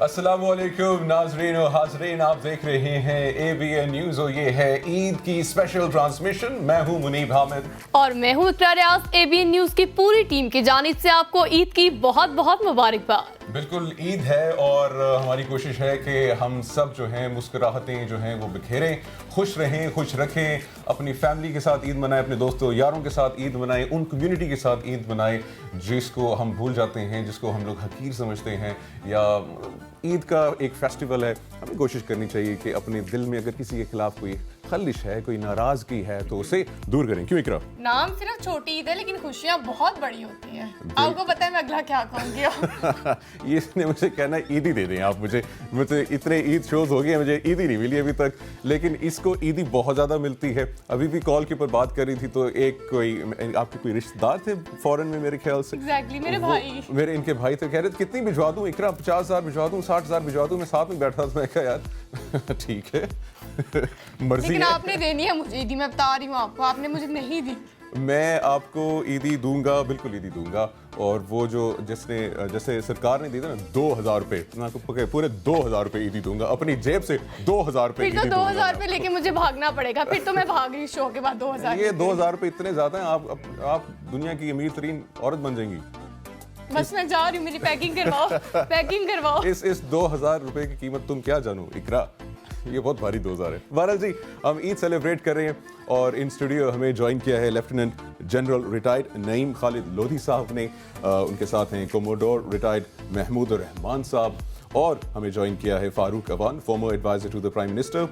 السلام علیکم ناظرین و حاضرین، آپ دیکھ رہے ہیں ABN نیوز اور یہ ہے عید کی اسپیشل ٹرانسمیشن۔ میں ہوں منیب حامد اور میں ہوں اقرا ریاض۔ ABN نیوز کی پوری ٹیم کی جانب سے آپ کو عید کی بہت بہت مبارکباد۔ بالکل عید ہے اور ہماری کوشش ہے کہ ہم سب جو ہیں مسکراہٹیں جو ہیں وہ بکھیریں، خوش رہیں، خوش رکھیں، اپنی فیملی کے ساتھ عید منائیں، اپنے دوستوں یاروں کے ساتھ عید منائیں، ان کمیونٹی کے ساتھ عید منائیں جس کو ہم بھول جاتے ہیں، جس کو ہم لوگ حقیر سمجھتے ہیں۔ یا عید کا ایک فیسٹیول ہے، ہمیں کوشش کرنی چاہیے کہ اپنے دل میں اگر کسی کے خلاف کوئی خلش ہے، کوئی ناراضگی ہے تو اسے دور کریں۔ کیوں اقرا؟ نام صرف چھوٹی عید ہے لیکن خوشیاں بہت بڑی ہوتی ہیں۔ آپ کو پتہ ہے میں اگلا کیا کہوں گی؟ یہ اس نے مجھے کہنا ہے عیدی دے دیں آپ مجھے اتنے عید شوز ہو گئے ہیں، مجھے عیدی نہیں ملی ابھی تک، لیکن اس کو عیدی بہت زیادہ ملتی ہے۔ ابھی بھی کال کے اوپر بات کر رہی تھی تو ایک کوئی آپ کے کوئی رشتہ دار تھے فورن میں میرے خیال سے، ایگزیکٹلی میرے بھائی، میرے ان کے بھائی تھے، کہہ رہے تھے کتنی بھجوا دوں اقرا، 50,000 بھجوا دوں، 60,000 بھجوا دوں، میں ساتھ میں بیٹھا تھا، میں کہا یار ٹھیک ہے مرضی لیکن ہے۔ آپ نے دینی ہے مجھے عیدی، میں بتا رہی ہوں آپ کو، آپ نے مجھے نہیں دی۔ میں آپ کو عیدی دوں گا، بالکل عیدی دوں گا، اور وہ جو جیسے سرکار نے دی تھا نا 2,000 روپے، میں آپ کو پورے 2,000 روپے عیدی دوں گا، اپنی جیب سے 2,000 روپے پھر تو 2,000 روپے لے کے مجھے بھاگنا پڑے گا، پھر تو میں بھاگ رہی شو کے بعد 2,000۔ یہ 2,000 روپے اتنے زیادہ ہیں، آپ دنیا کی امیر ترین عورت بن جائیں گی۔ بس میں جا رہی ہوں، میری پیکنگ کرواؤ، پیکنگ کرواؤ۔ اس 2,000 روپے کی قیمت تم کیا جانو اقرا، یہ بہت بھاری 2,000 ہے۔ بہرحال جی، ہم عید سیلیبریٹ کر رہے ہیں اور ان اسٹوڈیو ہمیں جوائن کیا ہے لیفٹیننٹ جنرل ریٹائرڈ نعیم خالد لودھی صاحب نے، ان کے ساتھ ہیں کوموڈور ریٹائرڈ محمود الرحمان صاحب، اور ہمیں جوائن کیا ہے Farooq Awan, former adviser to the prime minister,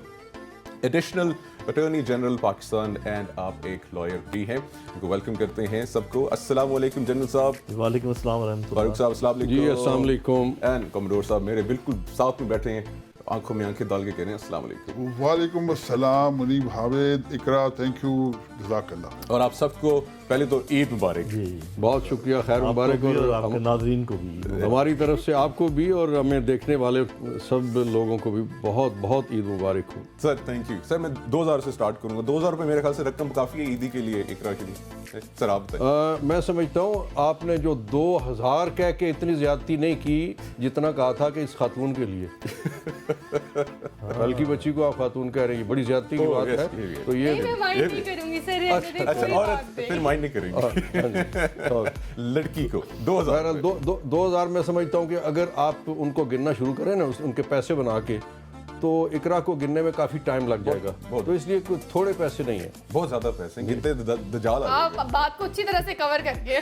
additional attorney general Pakistan, and آپ ایک لائر بھی ہیں۔ ان کو ویلکم کرتے ہیں سب کو۔ السلام علیکم جنرل صاحب۔ وعلیکم السلام ورحمۃ اللہ۔ فاروق صاحب السلام علیکم۔ جی السلام علیکم۔ اینڈ کوموڈور صاحب میرے بالکل ساتھ میں بیٹھے ہیں، آنکھوں میں آنکھیں ڈال کے کہہ رہے ہیں السلام علیکم۔ وعلیکم السلام منیب حامد، اقرا، تھینک یو، جزاک اللہ۔ اور آپ سب کو پہلے تو عید مبارک۔ جی بہت شکریہ، خیر مبارک، اور آپ کے ناظرین کو بھی، ہماری طرف سے آپ کو بھی اور ہمیں دیکھنے والے سب لوگوں کو بھی بہت بہت عید مبارک ہو۔ Sir thank you. سر میں 2,000 سے سٹارٹ کروں گا۔ 2,000 روپے میرے خیال سے رقم کافی ہے عیدی کے لیے، اقرا کے لیے۔ سر آپ بتائیں۔ میں سمجھتا ہوں آپ نے جو 2,000 کہہ کے اتنی زیادتی نہیں کی جتنا کہا تھا کہ اس خاتون کے لیے، کل کی بچی کو آپ خاتون کہہ رہے ہیں، یہ بڑی زیادتی کی بات ہے۔ تو یہ میں مائنڈ نہیں کروں گی سر، اچھا عورت پھر مائنڈ نہیں کریں گے، لڑکی کو 2,000۔ 2,000 میں سمجھتا ہوں کہ اگر آپ ان کو گننا شروع کریں نا ان کے پیسے بنا کے، تو اقرا کو گننے میں کافی ٹائم لگ جائے گا، تو اس لیے تھوڑے پیسے نہیں ہیں، بہت زیادہ پیسے گنتے دجال آ آپ بات کو اچھی طرح سے کور کر کے۔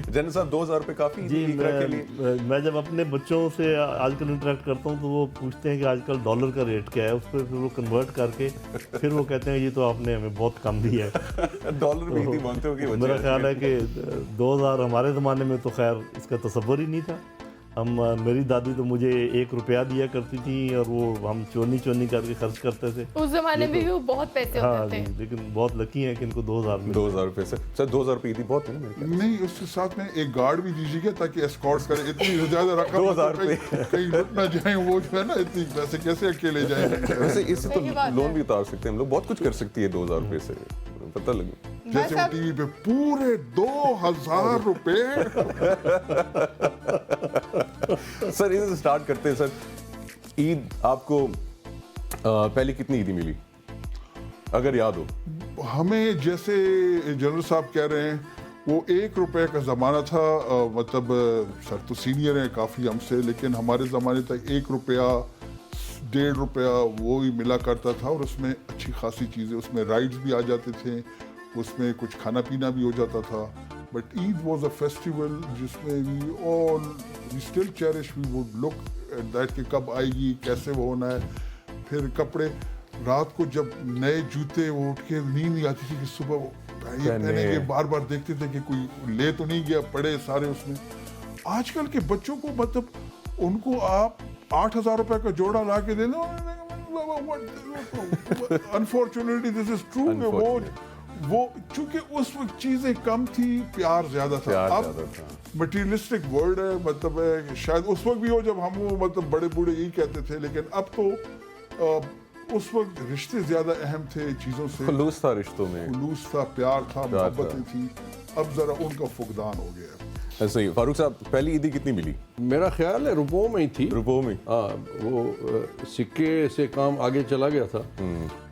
جنرل صاحب 2,000 روپے کافی جی اقرا کے لیے؟ میں جب اپنے بچوں سے آج کل انٹریکٹ کرتا ہوں تو وہ پوچھتے ہیں کہ آج کل ڈالر کا ریٹ کیا ہے، اس پہ پھر وہ کنورٹ کر کے پھر وہ کہتے ہیں یہ تو آپ نے ہمیں بہت کم دی ہے۔ ڈالر بھی عیدی مانگتے ہو کہ میرا خیال ہے کہ 2,000 ہمارے زمانے میں تو خیر اس کا تصور ہی نہیں تھا۔ میری دادی تو مجھے 1 روپیہ دیا کرتی تھی اور وہ ہم چونی کر کے خرچ کرتے تھے اس زمانے میں بھی وہ بہت پیسے ہاں ہوتے تھے، لیکن بہت لکی ہیں کہ ان کو 2,000 روپے سے۔ سر 2,000 روپے عیدی بہت ہے نا؟ نہیں، اس کے ساتھ میں ایک گارڈ بھی دیجیے گا تاکہ اسکارٹ کرے، اتنی زیادہ رقم 2,000 روپے کہیں لٹ نہ جائیں، وہ جو ہے نا اتنی پیسے کیسے اکیلے جائیں۔ ویسے اس سے تو لون بھی اتار سکتے ہیں ہم لوگ، بہت کچھ کر سکتی ہے 2,000 روپے سے، پتہ لگے۔ جیسے وہ ٹی وی پہ پورے 2,000 روپے۔ سر اس سے سٹارٹ کرتے ہیں۔ سر عید آپ کو پہلے کتنی عیدی ملی اگر یاد ہو؟ ہمیں جیسے جنرل صاحب کہہ رہے ہیں وہ 1 روپے کا زمانہ تھا، مطلب سر تو سینئر ہیں کافی ہم سے، لیکن ہمارے زمانے تک 1 روپیہ 1.5 روپیہ وہی ملا کرتا تھا، اور اس میں اچھی خاصی چیزیں، اس میں رائڈز بھی آ جاتے تھے، اس میں کچھ کھانا پینا بھی ہو جاتا تھا۔ But Eid was a festival جس میں we still cherish, we would look at that کہ کب آئے گی، کیسے وہ ہونا ہے۔ پھر کپڑے، رات کو جب نئے جوتے، وہ اٹھ کے نیند نہیں آتی تھی کہ صبح وہ پہنے کے بار بار دیکھتے تھے کہ کوئی لے تو نہیں گیا، پڑے سارے اس میں۔ آج کل کے بچوں کو مطلب ان کو آپ 8,000 روپے کا جوڑا لا کے دے دو، انفارچونیٹلی دس از ٹرو، وہ چونکہ اس وقت چیزیں کم تھی، پیار زیادہ تھا۔ اب مٹیریلسٹک ورلڈ ہے، مطلب ہے شاید اس وقت بھی ہو جب ہم وہ مطلب بڑے بوڑھے یہی کہتے تھے، لیکن اب تو اس وقت رشتے زیادہ اہم تھے چیزوں سے، خلوص تھا رشتوں میں، خلوص تھا، پیار تھا، محبتیں تھیں۔ اب ذرا ان کا فقدان ہو گیا ہے۔ ایسا ہی فاروق صاحب پہلی عیدی کتنی ملی؟ میرا خیال ہے روپوں میں ہی تھی. روپوں میں؟ ہاں وہ سکے سے کام آگے چلا گیا تھا,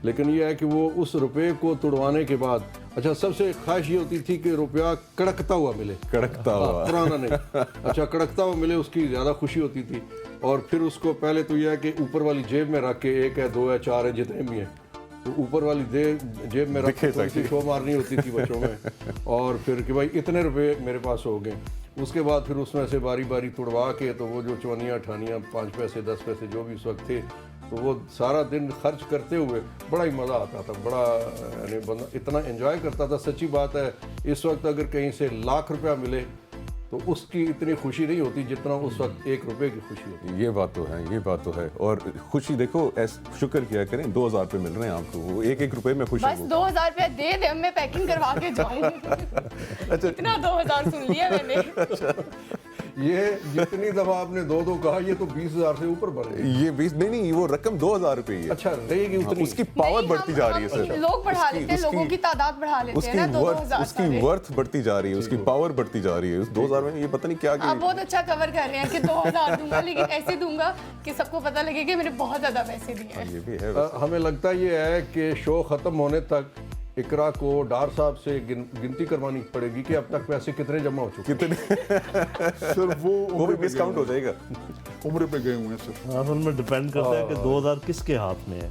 لیکن یہ ہے کہ وہ اس روپے کو توڑوانے کے بعد, اچھا سب سے خواہش یہ ہوتی تھی کہ روپیہ کڑکتا ہوا ملے, کڑکتا ہوا, پرانا نہیں, اچھا کڑکتا ہوا ملے, اس کی زیادہ خوشی ہوتی تھی. اور پھر اس کو پہلے تو یہ ہے کہ اوپر والی جیب میں رکھ کے 1 ہے 2 ہے 4 ہے جتنے بھی ہیں, تو اوپر والی جیب میں رکھ کے شو مارنی ہوتی تھی بچوں میں, اور پھر کہ بھائی اتنے روپے میرے پاس ہو گئے. اس کے بعد پھر اس میں سے باری باری توڑوا کے تو وہ جو 54 58 5 پیسے 10 پیسے جو بھی اس وقت تھے, تو وہ سارا دن خرچ کرتے ہوئے بڑا ہی مزہ آتا تھا, بڑا یعنی بندہ اتنا انجوائے کرتا تھا. سچی بات ہے اس وقت اگر کہیں سے لاکھ روپیہ ملے تو اس کی اتنی خوشی نہیں ہوتی جتنا اس وقت 1 روپے کی خوشی ہوتی. یہ بات تو ہے, یہ بات تو ہے. اور خوشی دیکھو, شکر کیا کریں 2000 روپے مل رہے ہیں آپ کو, وہ 1 روپے میں خوشی. بس 2000 روپے دے دے, میں پیکنگ کروا کے جاؤں. اتنا 2000 سن لیا میں نے. یہ جتنی دفعہ آپ نے 2 کہا, یہ تو 20,000 سے اوپر بڑھ گئی. یہ 20 نہیں, وہ رقم 2000 روپے ہی ہے. اچھا رہے گی اتنی, اس کی پاور بڑھتی جا رہی ہے سر, لوگ بڑھا لیتے ہیں, لوگوں کی تعداد بڑھا لیتے ہیں نا. اس کی ورتھ بڑھتی جا رہی ہے, اس کی پاور بڑھتی جا رہی ہے. اس 2000 میں یہ پتہ نہیں کیا. آپ بہت اچھا کور کر رہے ہیں کہ 2000 دوں گا, لیکن ایسے دوں گا کہ سب کو پتہ لگے کہ میں نے بہت زیادہ پیسے دیے ہیں. یہ بھی ہے. ہمیں لگتا یہ ہے کہ شو ختم ہونے تک اقرا کو ڈار صاحب سے گنتی کروانی پڑے گی کہ اب تک پیسے کتنے جمع ہو چکے. سر وہ بھی ڈسکاؤنٹ ہو جائے گا, عمرے پہ گئے ہوئے ہیں سر. اصل میں ڈپینڈ کرتا ہے کہ 2000 کس کے ہاتھ میں ہے.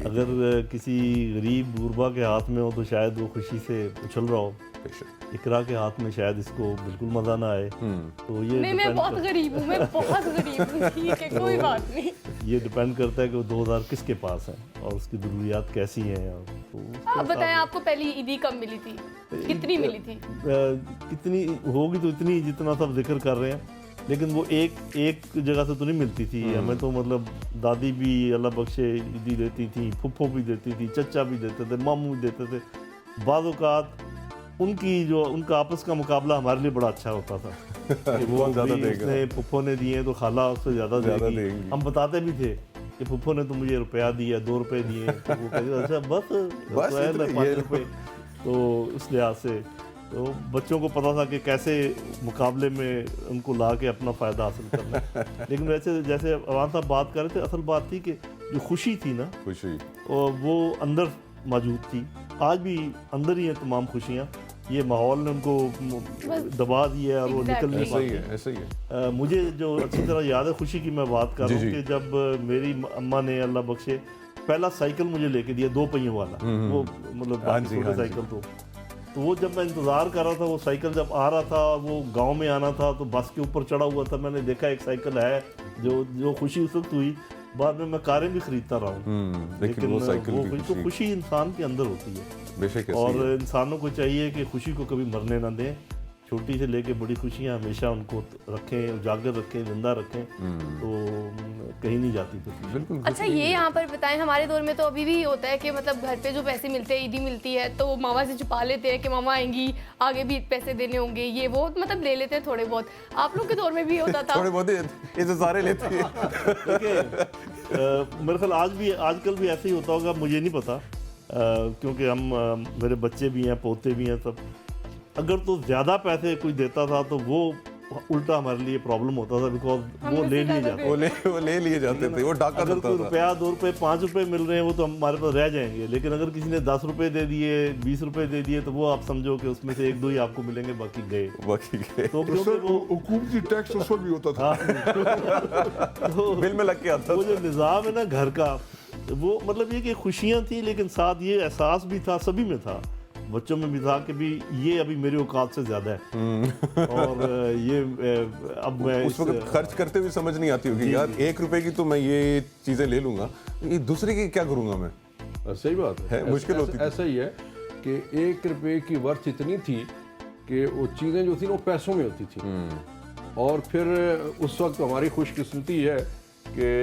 اگر کسی غریب غربا کے ہاتھ میں ہو تو شاید وہ خوشی سے اچھل رہا ہو. اقرا کے ہاتھ میں شاید اس کو بالکل مزہ نہ آئے. تو یہ میں بہت غریب ہوں, میں بہت غریب ہوں, ٹھیک ہے کوئی بات نہیں. یہ ڈپینڈ کرتا ہے کہ وہ 2000 کس کے پاس ہیں اور اس کی ضروریات کیسی ہیں. آپ بتائیں آپ کو پہلی عیدی کب ملی تھی, کتنی ملی تھی؟ کتنی ہوگی تو اتنی جتنا سب ذکر کر رہے ہیں, لیکن وہ ایک جگہ سے تو نہیں ملتی تھی ہمیں. تو مطلب دادی بھی اللہ بخشے عیدی دیتی تھی, پھپھو بھی دیتی تھی, چچا بھی دیتے تھے, ماموں بھی دیتے تھے. بعض اوقات ان کا آپس کا مقابلہ ہمارے لیے بڑا اچھا ہوتا تھا. وہ پھپھو نے دیے تو خالہ اس سے زیادہ دے گی. ہم بتاتے بھی تھے کہ پھپھو نے تو مجھے روپیہ دیا, 2 روپے دیے, تو وہ کہتے اچھا بس 5 روپے. تو اس لحاظ سے تو بچوں کو پتا تھا کہ کیسے مقابلے میں ان کو لا کے اپنا فائدہ حاصل کرنا ہے. لیکن ویسے جیسے عوام صاحب بات کر رہے تھے, اصل بات تھی کہ جو خوشی تھی نا, خوشی وہ اندر موجود تھی. آج بھی اندر ہی ہیں تمام خوشیاں. یہ ماحول نے ان کو دبا دیا ہے اور وہ نکل نہیں پاتے. ایسا ہی ہے. مجھے جو اچھی طرح یاد ہے خوشی کی میں بات کر رہا ہوں کہ جب میری اماں نے اللہ بخشے پہلا سائیکل مجھے لے کے دیا 2 پہیوں والا, وہ مطلب چھوٹا سائیکل. تو وہ جب میں انتظار کر رہا تھا, وہ سائیکل جب آ رہا تھا, وہ گاؤں میں آنا تھا, تو بس کے اوپر چڑھا ہوا تھا, میں نے دیکھا ایک سائیکل ہے. جو خوشی اس وقت ہوئی, بعد میں کاریں بھی خریدتا رہا ہوں, لیکن وہ خوشی انسان کے اندر ہوتی ہے. اور انسانوں کو چاہیے کہ خوشی کو کبھی مرنے نہ دیں. چھوٹی سے لے کے بڑی خوشیاں ہمیشہ ان کو رکھیں, اجاگر رکھیں, زندہ رکھیں, تو کہیں نہیں جاتی. بالکل. اچھا یہ یہاں پر بتائیں, ہمارے دور میں تو ابھی بھی ہوتا ہے کہ مطلب گھر پہ جو پیسے ملتے ہیں, عیدی ملتی ہے تو ماما سے چھپا لیتے ہیں کہ ماما آئیں گی, آگے بھی پیسے دینے ہوں گے, یہ وہ مطلب لے لیتے ہیں تھوڑے بہت. آپ لوگ کے دور میں بھی ہوتا تھا؟ تھوڑے بہت انتظاریں لیتے ہیں. میرے خیال آج کل بھی ایسے ہی ہوتا ہوگا, مجھے نہیں پتا, کیونکہ میرے بچے بھی ہیں, پوتے بھی ہیں سب. اگر تو زیادہ پیسے کوئی دیتا تھا تو وہ الٹا ہمارے لیے پرابلم ہوتا تھا, بیکاز وہ لے لیے جاتے وہ لے لیے جاتے تھے. وہ ڈاکہ اگر کوئی روپیہ 2 روپے 5 روپے مل رہے ہیں وہ تو ہمارے پاس رہ جائیں گے. لیکن اگر کسی نے 10 روپے دے دیے, 20 روپے دے دیے, تو وہ آپ سمجھو کہ اس میں سے 1-2 ہی آپ کو ملیں گے, باقی گئے. تو وہ حکومتی ٹیکس اس پر بھی ہوتا تھا, بل میں لگ کے آتا. وہ جو نظام ہے نا گھر کا, وہ مطلب یہ کہ خوشیاں تھیں, لیکن ساتھ یہ احساس بھی تھا, سبھی میں تھا, بچوں میں بھی تھا کہ بھی یہ ابھی میری اوقات سے زیادہ ہے. اور یہ اب میں اس وقت خرچ کرتے ہوئے سمجھ نہیں آتی ہوگی, یار 1 روپے کی تو میں یہ چیزیں لے لوں گا, یہ دوسرے کی کیا کروں گا میں. صحیح بات ہے, مشکل ہوتی. ایسا ہی ہے کہ 1 روپے کی ورتھ اتنی تھی کہ وہ چیزیں جو تھیں وہ پیسوں میں ہوتی تھی. اور پھر اس وقت ہماری خوش قسمتی ہے کہ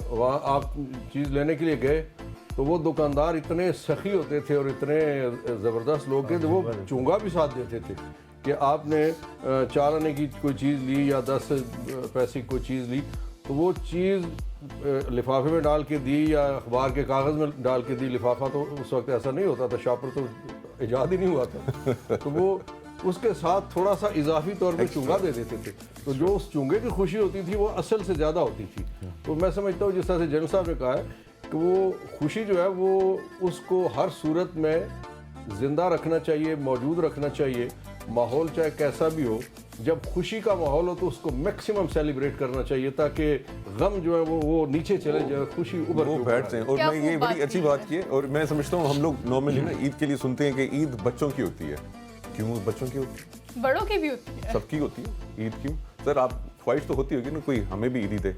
وہاں آپ چیز لینے کے لیے گئے تو وہ دکاندار اتنے سخی ہوتے تھے اور اتنے زبردست لوگ تھے, وہ چونگا بھی ساتھ دیتے تھے کہ آپ نے 4 آنے کی کوئی چیز لی یا 10 پیسے کی کوئی چیز لی, تو وہ چیز لفافے میں ڈال کے دی یا اخبار کے کاغذ میں ڈال کے دی. لفافہ تو اس وقت ایسا نہیں ہوتا تھا, شاپر تو ایجاد ہی نہیں ہوا تھا, تو وہ اس کے ساتھ تھوڑا سا اضافی طور پہ چونگا دے دیتے تھے، تو جو اس چونگے کی خوشی ہوتی تھی وہ اصل سے زیادہ ہوتی تھی. تو میں سمجھتا ہوں جس طرح سے جنرل صاحب نے کہا ہے کہ وہ خوشی جو ہے وہ اس کو ہر صورت میں زندہ رکھنا چاہیے، موجود رکھنا چاہیے. ماحول چاہے کیسا بھی ہو، جب خوشی کا ماحول ہو تو اس کو میکسیمم سیلیبریٹ کرنا چاہیے تاکہ غم جو ہے وہ نیچے چلے جائے، خوشی اوپر وہ بیٹھ جائیں. اور میں یہ بڑی اچھی بات کی ہے، اور میں سمجھتا ہوں ہم لوگ نارملی نا عید کے لیے سنتے ہیں کہ عید بچوں کی ہوتی ہے. کیوں بچوں کی ہوتی ہے؟ بڑوں کی بھی ہوتی ہے. سب کی ہوتی ہے عید. کیوں سر؟ آپ خواہش تو ہوتی ہوگی نا کوئی ہمیں بھی عیدی دے.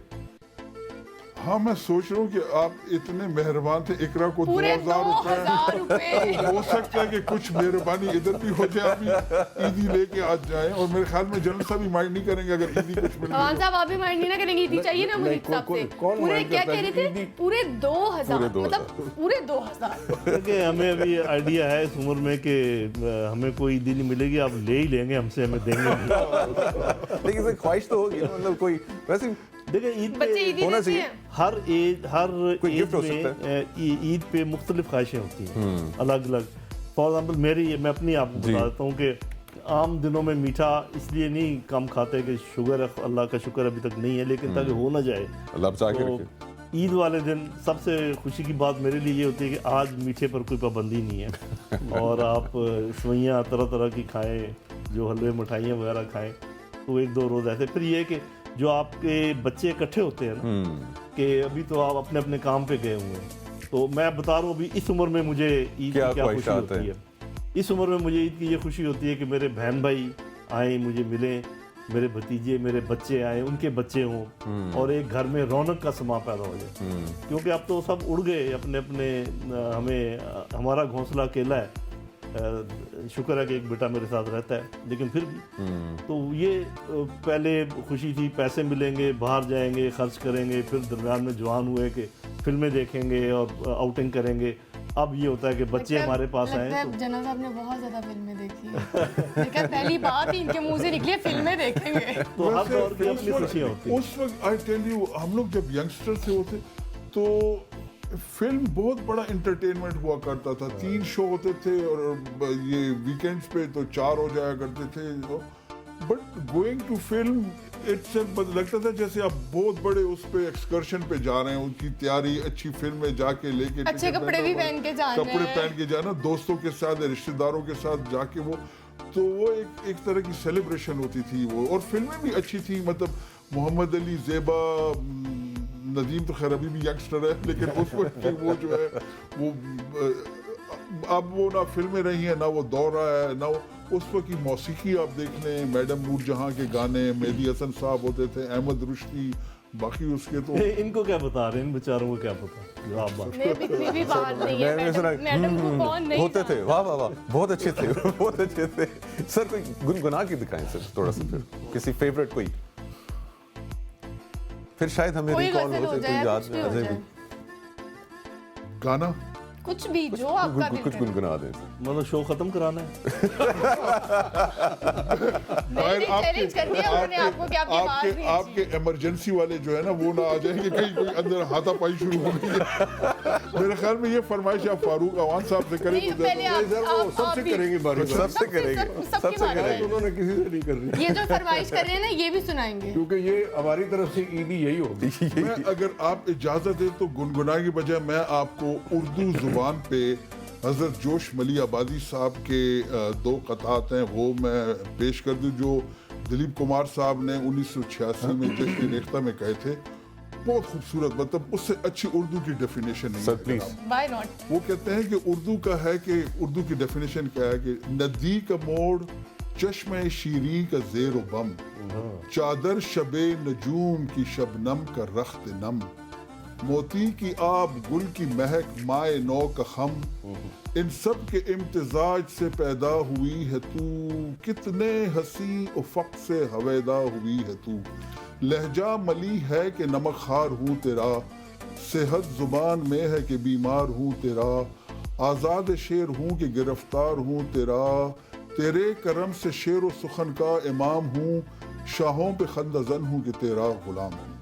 ہاں میں سوچ رہا ہوں کہ آپ اتنے مہربان تھے، اقرا کو پورے 2000 روپے ہو سکتا ہے کہ کچھ مہربانی ادھر بھی ہو جائے، ابھی عیدی لے کے آج جائیں. اور میرے خیال میں جنرل صاحب بھی مائنڈ نہیں کریں گے اگر عیدی کچھ مل عوام صاحب آپ بھی مائنڈ نہیں نہ کریں گے. عیدی چاہیے نا مجھے صاحب سے. پورے کیا کہہ رہے تھے؟ پورے 2000 مطلب پورے 2000. کہ ہمیں ابھی آئیڈیا ہے اس عمر میں کہ ہمیں کوئی عیدی نہیں ملے گی، آپ لے ہی لیں گے ہم سے، ہمیں دیں گے. لیکن سر خواہش تو ہوگی مطلب کوئی ویسے دیکھیں عید بچے عیدی ہونا دیتے چاہیے. ہیں. ہر ایج gift ہو میں سکتا عید پہ مختلف خواہشیں ہوتی ہیں الگ الگ. فار ایگزامپل میں اپنی آپ کو بتا دیتا ہوں کہ عام دنوں میں میٹھا اس لیے نہیں کم کھاتے کہ شوگر، اللہ کا شکر ابھی تک نہیں ہے، لیکن تاکہ ہو نہ جائے. اللہ بچا کے تو رکھے. عید والے دن سب سے خوشی کی بات میرے لیے یہ ہوتی ہے کہ آج میٹھے پر کوئی پابندی نہیں ہے اور آپ سوئیاں طرح طرح کی کھائیں، جو حلوے مٹھائیاں وغیرہ کھائیں. تو ایک دو روز ایسے. پھر یہ کہ جو آپ کے بچے اکٹھے ہوتے ہیں نا کہ ابھی تو آپ اپنے اپنے کام پہ گئے ہوئے ہیں، تو میں بتا رہا ہوں ابھی اس عمر میں مجھے عید کی کیا خوشی ہوتی ہے. اس عمر میں مجھے عید کی یہ خوشی ہوتی ہے کہ میرے بہن بھائی آئیں، مجھے ملیں، میرے بھتیجے میرے بچے آئیں، ان کے بچے ہوں، اور ایک گھر میں رونق کا سما پیدا ہو جائے. کیونکہ اب تو سب اڑ گئے اپنے اپنے، ہمارا گھونسلہ اکیلا ہے. شکر ہے کہ ایک بیٹا میرے ساتھ رہتا ہے، لیکن پھر بھی تو یہ پہلے خوشی تھی پیسے ملیں گے، باہر جائیں گے، خرچ کریں گے. پھر درمیان میں جوان ہوئے کہ فلمیں دیکھیں گے اور آؤٹنگ کریں گے. اب یہ ہوتا ہے کہ بچے ہمارے پاس آئیں. جنرل صاحب نے بہت زیادہ فلمیں دیکھی ہیں. پہلی بات ہی ان کے منہ سے نکلی ہے فلمیں دیکھیں گے. تو ہر دور کی اپنی خوشیاں ہوتی ہیں. اس وقت آئی ٹیل یو ہم لوگ جب ینگسٹر سے ہوتے تو فلم بہت بڑا انٹرٹینمنٹ ہوا کرتا تھا. 3 شو ہوتے تھے اور یہ ویکینڈز پہ تو 4 ہو جایا کرتے تھے. بٹ گوئنگ ٹو فلم لگتا تھا جیسے آپ بہت بڑے اس پہ ایکسکرشن پہ جا رہے ہیں. ان کی تیاری، اچھی فلم میں جا کے لے کے اچھے کپڑے بھی پہن کے جانا، کپڑے پہن کے جانا، دوستوں کے ساتھ، رشتہ داروں کے ساتھ جا کے. وہ ایک طرح کی سیلیبریشن ہوتی تھی وہ. اور فلمیں بھی اچھی تھی. مطلب محمد علی، زیبا، ندیم تو خیر ابھی بھی ینگسٹر ہے، لیکن اس وقت کی وہ جو ہے وہ اب وہ نہ فلمیں رہی ہیں، نہ وہ دور رہا ہے، نہ اس وقت کی موسیقی. آپ دیکھ لیں میڈم نور جہاں کے گانے، مہدی حسن صاحب ہوتے تھے، احمد رشدی، باقی اس کے تو ان کو کیا بتا رہے ہیں، ان بیچاروں کو کیا پتا. جواب بات میں بھی بات نہیں ہے. میڈم کو کون نہیں ہوتے تھے. واہ واہ واہ، بہت اچھے تھے، بہت اچھے تھے. سر کوئی گنگنا کے دکھائیں سر تھوڑا سا، پھر کسی فیوریٹ کوئی، پھر شاید ہمیں ریکال ہو جائے یاد میں گانا کچھ بھی جو آپ کا دل کچھ گنگنا دیں. مطلب شو ختم کرانا ہے. چیلنج کر دیا انہوں نے آپ کو کہ آپ کی آواز نہیں آپ کے ایمرجنسی والے جو ہے نا وہ نہ آ جائیں گے کہیں کوئی اندر ہاتھا پائی شروع ہو گئی ہے. میرے خیال میں یہ فرمائش آپ فاروق عوان صاحب سے کریں تو پہلے سب سے کریں گے باری سب سے کریں گے، سب کی بات ہے. انہوں نے کسی سے نہیں کر رہی، یہ جو فرمائش کر رہے ہیں نا یہ بھی سنائیں گے کیونکہ یہ ہماری طرف سے عیدی یہی ہوگی. میں اگر آپ اجازت دیں تو گنگنانے کی بجائے میں آپ کو اردو زبان پہ حضرت جوش ملی آبادی صاحب کے 2 قطعات ہیں وہ میں پیش کر دوں جو دلیپ کمار صاحب نے 1986 میں جشن ریختہ میں کہے تھے. بہت خوبصورت، مطلب اس سے اچھی اردو کی ڈیفینیشن نہیں ہے جناب. Why not. وہ کہتے ہیں کہ اردو کا ہے کہ اردو کی ڈیفینیشن کیا ہے کہ ندی کا موڑ چشمہ شیریں کا زیر و بم، چادر شب نجوم کی شبنم کا رخت نم، موتی کی آب گل کی مہک مائے نو کا خم، ان سب کے امتزاج سے پیدا ہوئی ہے تو، کتنے حسین افق سے ہویدا ہوئی ہے تو، لہجہ ملی ہے کہ نمک خار ہوں تیرا، صحت زبان میں ہے کہ بیمار ہوں تیرا، آزاد شعر ہوں کہ گرفتار ہوں تیرا، تیرے کرم سے شعر و سخن کا امام ہوں، شاہوں پہ خندہ زن ہوں کہ تیرا غلام ہوں.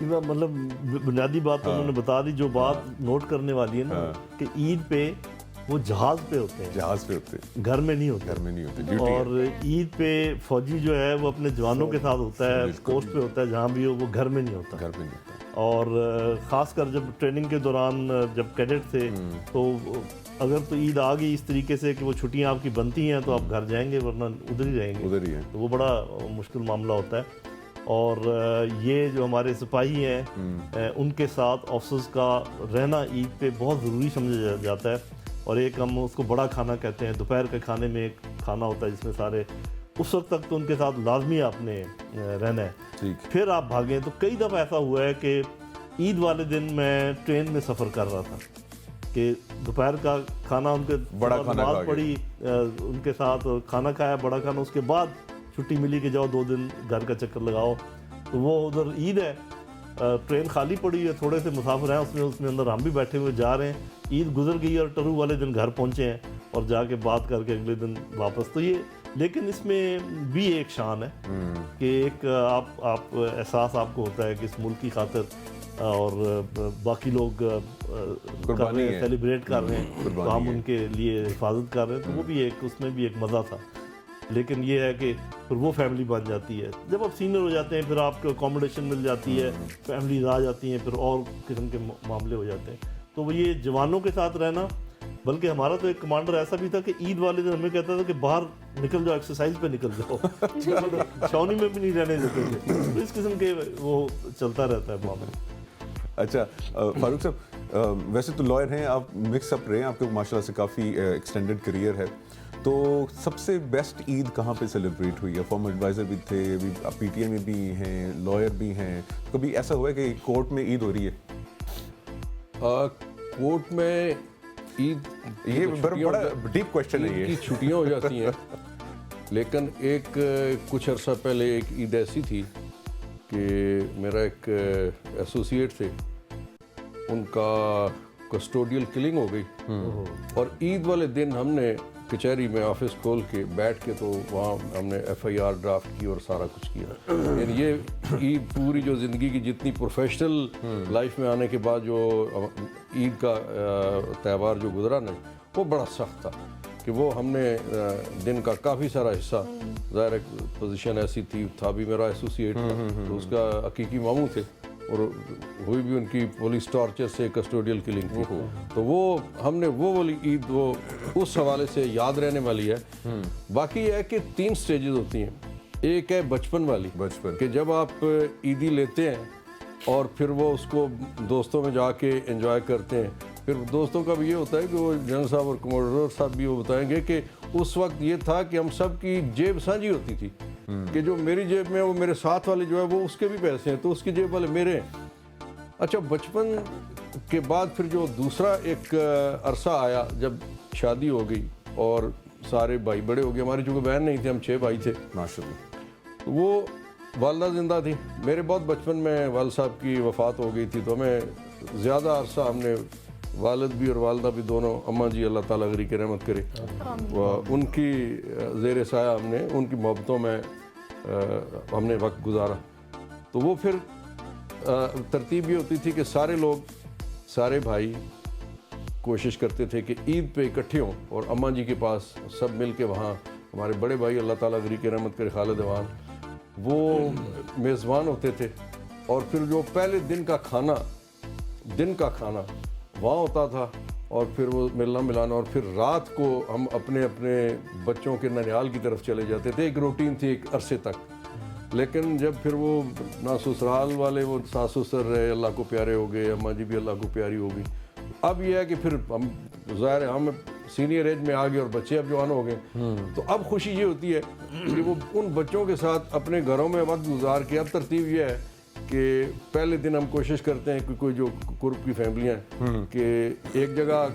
مطلب بنیادی بات تو انہوں نے بتا دی. جو بات نوٹ کرنے والی ہے نا کہ عید پہ وہ جہاز پہ ہوتے ہیں, جہاز پہ ہوتے ہیں, گھر میں نہیں ہوتے. گھر میں نہیں ہوتے, ڈیوٹی ہے. اور عید پہ فوجی جو ہے وہ اپنے جوانوں کے ساتھ ہوتا ہے, پوسٹ پہ ہوتا ہے, جہاں بھی ہو وہ گھر میں نہیں ہوتا. گھر میں نہیں ہوتا. اور خاص کر جب ٹریننگ کے دوران جب کیڈٹ تھے تو اگر تو عید آ گئی اس طریقے سے کہ وہ چھٹیاں آپ کی بنتی ہیں تو آپ گھر جائیں گے, ورنہ ادھر ہی رہیں گے. ادھر ہی ہے. تو وہ بڑا مشکل معاملہ ہوتا ہے. اور یہ جو ہمارے سپاہی ہیں ان کے ساتھ آفسرز کا رہنا عید پہ بہت ضروری سمجھا جاتا ہے. اور ایک ہم اس کو بڑا کھانا کہتے ہیں, دوپہر کے کھانے میں ایک کھانا ہوتا ہے جس میں سارے, اس وقت تک تو ان کے ساتھ لازمی آپ نے رہنا ہے. پھر آپ بھاگیں. تو کئی دفعہ ایسا ہوا ہے کہ عید والے دن میں ٹرین میں سفر کر رہا تھا کہ دوپہر کا کھانا ان کے بڑا کھانا نماز پڑھی, ان کے ساتھ کھانا کھایا بڑا کھانا, اس کے بعد چھٹی ملی کہ جاؤ 2 دن گھر کا چکر لگاؤ. تو وہ ادھر عید ہے, ٹرین خالی پڑی ہے, تھوڑے سے مسافر ہیں اس میں اندر, ہم بھی بیٹھے ہوئے جا رہے ہیں. عید گزر گئی اور ٹرو والے دن گھر پہنچے ہیں اور جا کے بات کر کے اگلے دن واپس. تو یہ لیکن اس میں بھی ایک شان ہے کہ ایک آپ احساس آپ کو ہوتا ہے کہ اس ملک کی خاطر اور باقی لوگ کر رہے ہیں, سیلیبریٹ کر رہے ہیں, تو ہم ان کے لیے حفاظت کر رہے ہیں. تو وہ بھی ایک, اس میں بھی ایک مزہ تھا. لیکن یہ ہے کہ پھر وہ فیملی بن جاتی ہے جب آپ سینئر ہو جاتے ہیں, پھر آپ کو اکوموڈیشن مل جاتی ہے, فیملیز آ جاتی ہیں, پھر اور قسم کے معاملے ہو جاتے ہیں. تو وہ یہ جوانوں کے ساتھ رہنا, بلکہ ہمارا تو ایک کمانڈر ایسا بھی تھا کہ عید والے دن ہمیں کہتا تھا کہ باہر نکل جاؤ, ایکسرسائز پہ نکل جاؤ, چھاؤنی میں بھی نہیں رہنے دیتے تھے. تو اس قسم کے وہ چلتا رہتا ہے معاملہ. اچھا فاروق صاحب, ویسے تو لائر ہیں آپ, مکس اپ رہے ہیں, آپ کے ماشاء اللہ سے کافی ایکسٹینڈڈ کریئر ہے, تو سب سے بیسٹ عید کہاں پہ سیلیبریٹ ہوئی ہے؟ فارمر ایڈوائزر بھی تھے, ابھی پی ٹی اے میں بھی ہیں, لائر بھی ہیں, کبھی ایسا ہوا ہے کہ کورٹ میں عید ہو رہی ہے؟ کورٹ میں عید, یہ بڑا ڈیپ کوشچن ہے, یہ چھٹیاں ہو جاتی ہیں. لیکن ایک کچھ عرصہ پہلے ایک عید ایسی تھی کہ میرا ایک ایسوسیٹ تھے, ان کا کسٹوڈیل کلنگ ہو گئی, اور عید والے دن ہم نے کچہری میں آفس کھول کے بیٹھ کے تو وہاں ہم نے ایف آئی آر ڈرافٹ کی اور سارا کچھ کیا. یعنی یہ عید پوری جو زندگی کی جتنی پروفیشنل لائف میں آنے کے بعد جو عید کا تہوار جو گزرا نا, وہ بڑا سخت تھا کہ وہ ہم نے دن کا کافی سارا حصہ, ظاہر پوزیشن ایسی تھی, تھا بھی میرا ایسوسیٹ تو اس کا حقیقی ماموں تھے, اور ہوئی بھی ان کی پولیس ٹارچر سے کسٹوڈیل کلنگ تھی. تو وہ ہم نے وہ والی عید وہ اس حوالے سے یاد رہنے والی ہے. باقی یہ ہے کہ 3 سٹیجز ہوتی ہیں. ایک ہے بچپن والی, کہ جب آپ عیدی لیتے ہیں اور پھر وہ اس کو دوستوں میں جا کے انجوائے کرتے ہیں. پھر دوستوں کا بھی یہ ہوتا ہے کہ وہ جنرل صاحب اور کموڈر صاحب بھی وہ بتائیں گے کہ اس وقت یہ تھا کہ ہم سب کی جیب سانجھی ہوتی تھی, کہ جو میری جیب میں وہ میرے ساتھ والے جو ہے وہ اس کے بھی پیسے ہیں تو اس کی جیب والے میرے ہیں. اچھا, بچپن کے بعد پھر جو دوسرا ایک عرصہ آیا جب شادی ہو گئی اور سارے بھائی بڑے ہو گئے. ہماری چونکہ بہن نہیں تھی, ہم 6 بھائی تھے ماشاءاللہ. وہ والدہ زندہ تھی. میرے بہت بچپن میں والد صاحب کی وفات ہو گئی تھی, تو ہمیں زیادہ عرصہ ہم نے, والد بھی اور والدہ بھی دونوں, اماں جی اللہ تعالیٰ غری کے رحمت کرے, ان کی زیر سایہ ہم نے ان کی محبتوں میں ہم نے وقت گزارا. تو وہ پھر ترتیب یہ ہوتی تھی کہ سارے لوگ, سارے بھائی کوشش کرتے تھے کہ عید پہ اکٹھے ہوں, اور اماں جی کے پاس سب مل کے وہاں ہمارے بڑے بھائی اللہ تعالیٰ غری کے رحمت کرے خالد ایوان, وہ میزبان ہوتے تھے. اور پھر جو پہلے دن کا کھانا وہاں ہوتا تھا, اور پھر وہ ملنا ملانا, اور پھر رات کو ہم اپنے اپنے بچوں کے ننیال کی طرف چلے جاتے تھے. ایک روٹین تھی ایک عرصے تک. لیکن جب پھر وہ نہ سسرال والے وہ ساس سسر رہے, اللہ کو پیارے ہو گئے, اماں جی بھی اللہ کو پیاری ہو گئی. اب یہ ہے کہ پھر ہم ظاہر ہے ہم سینئر ایج میں آ گئے اور بچے اب جوان ہو گئے, تو اب خوشی یہ ہوتی ہے کہ وہ ان بچوں کے ساتھ اپنے گھروں میں وقت گزار کے. اب ترتیب یہ ہے کہ پہلے دن ہم کوشش کرتے ہیں کہ کوئی جو قرب کی فیملیاں ہیں کہ ایک جگہ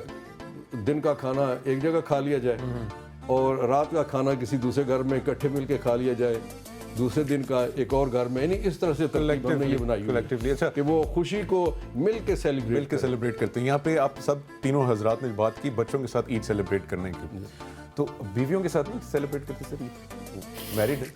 دن کا کھانا ایک جگہ کھا لیا جائے, اور رات کا کھانا کسی دوسرے گھر میں اکٹھے مل کے کھا لیا جائے, دوسرے دن کا ایک اور گھر میں. یعنی اس طرح سے ترتیب ہم نے یہ بنائی ہے کہ وہ خوشی کو مل کے سیلیبریٹ کرتے ہیں. یہاں پہ آپ سب تینوں حضرات نے بات کی بچوں کے ساتھ عید سیلیبریٹ کرنے کی, تو بیویوں کے ساتھ نہیں سیلیبریٹ کرتے سر عید؟ میرڈ ہے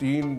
3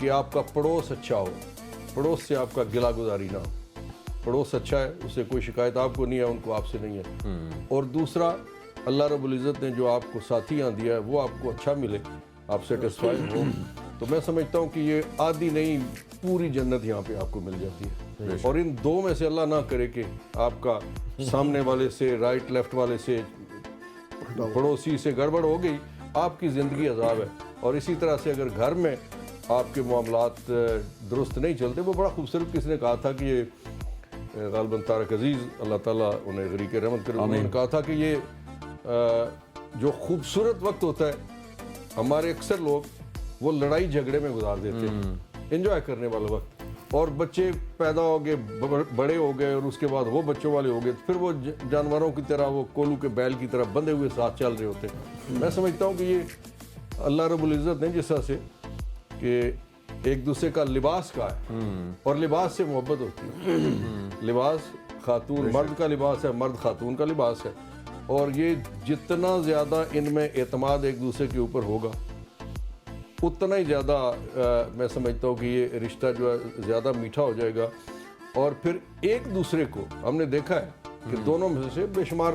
کہ آپ کا پڑوس اچھا ہو, پڑوس سے آپ کا گلا گزاری نہ ہو. پڑوس اچھا ہے, اس سے کوئی شکایت آپ کو نہیں ہے, ان کو آپ سے نہیں ہے. اور دوسرا, اللہ رب العزت نے جو آپ کو ساتھی یہاں دیا ہے وہ آپ کو اچھا ملے, آپ سیٹسفائی ہو, تو میں سمجھتا ہوں کہ یہ آدھی نہیں پوری جنت یہاں پہ آپ کو مل جاتی ہے. اور ان دو میں سے اللہ نہ کرے کہ آپ کا سامنے والے سے, رائٹ لیفٹ والے سے, پڑوسی سے گڑبڑ ہو گئی, آپ کی زندگی عذاب ہے. اور اسی طرح سے اگر گھر میں آپ کے معاملات درست نہیں چلتے, وہ بڑا خوبصورت کس نے کہا تھا کہ یہ غالباً طارق عزیز اللہ تعالیٰ انہیں غریق رحمت کرے, انہوں نے کہا تھا کہ یہ جو خوبصورت وقت ہوتا ہے ہمارے اکثر لوگ وہ لڑائی جھگڑے میں گزار دیتے ہیں, انجوائے کرنے والا وقت. اور بچے پیدا ہو گئے, بڑے ہو گئے, اور اس کے بعد وہ بچوں والے ہو گئے, پھر وہ جانوروں کی طرح, وہ کولو کے بیل کی طرح بندھے ہوئے ساتھ چل رہے ہوتے ہیں. میں سمجھتا ہوں کہ یہ اللہ رب العزت نے جس طرح سے کہ ایک دوسرے کا لباس کا ہے, اور لباس سے محبت ہوتی ہے. لباس خاتون مرد کا لباس ہے, مرد خاتون کا لباس ہے, اور یہ جتنا زیادہ ان میں اعتماد ایک دوسرے کے اوپر ہوگا اتنا ہی زیادہ میں سمجھتا ہوں کہ یہ رشتہ جو ہے زیادہ میٹھا ہو جائے گا. اور پھر ایک دوسرے کو ہم نے دیکھا ہے کہ دونوں میں سے بے شمار